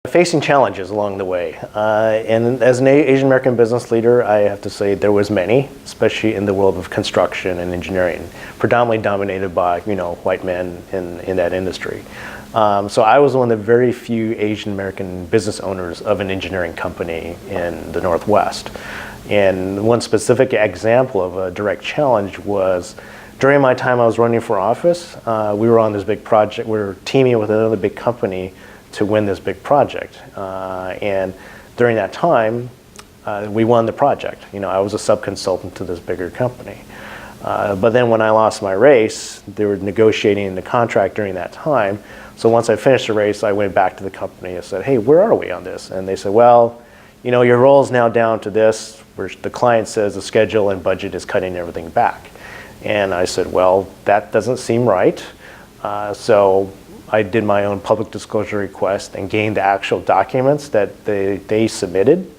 Facing challenges along the way, and as an Asian American business leader, I have to say there was many, especially in the world of construction and engineering, predominantly dominated by white men in that industry. So I was one of the very few Asian American business owners of an engineering company in the Northwest. And one specific example of a direct challenge was during my time I was running for office. We were on this big project. We were teaming with another big company to win this big project. And during that time, we won the project. I was a sub-consultant to this bigger company. But then when I lost my race, they were negotiating the contract during that time. So once I finished the race, I went back to the company and said, hey, where are we on this? And they said, well, your role is now down to this, where the client says the schedule and budget is cutting everything back. And I said, well, that doesn't seem right. So I did my own public disclosure request and gained the actual documents that they submitted.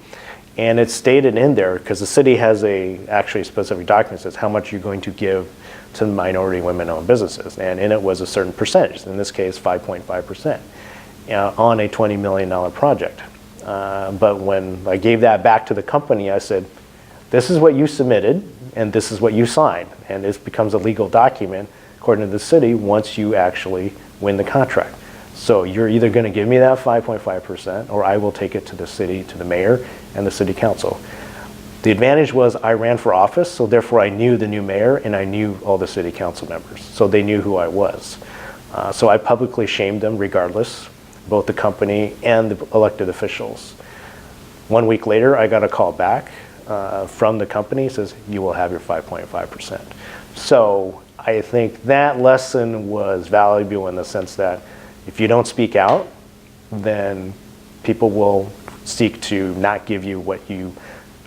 And it's stated in there, because the city has actually specific document that says how much you're going to give to minority women-owned businesses. And in it was a certain percentage, in this case 5.5%, on a $20 million project. But when I gave that back to the company, I said, this is what you submitted, and this is what you signed. And this becomes a legal document, according to the city, once you actually win the contract. So you're either going to give me that 5.5%, or I will take it to the city, to the mayor and the city council. The advantage was I ran for office, so therefore I knew the new mayor and I knew all the city council members. So they knew who I was. So I publicly shamed them regardless, both the company and the elected officials. 1 week later, I got a call back from the company. It says, you will have your 5.5%. So I think that lesson was valuable in the sense that if you don't speak out, then people will seek to not give you what you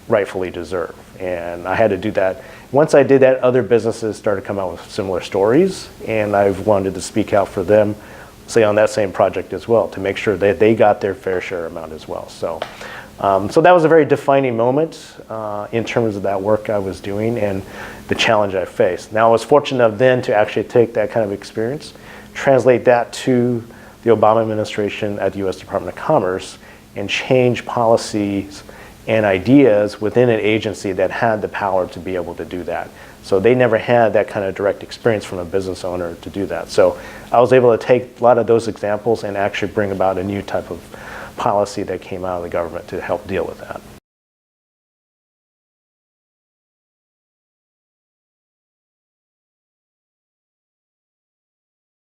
rightfully deserve. And I had to do that. Once I did that, other businesses started to come out with similar stories, and I've wanted to speak out for them, say on that same project as well, to make sure that they got their fair share amount as well. So that was a very defining moment in terms of that work I was doing and the challenge I faced. Now I was fortunate enough then to actually take that kind of experience, translate that to the Obama administration at the U.S. Department of Commerce, and change policies and ideas within an agency that had the power to be able to do that. So they never had that kind of direct experience from a business owner to do that. So I was able to take a lot of those examples and actually bring about a new type of policy that came out of the government to help deal with that.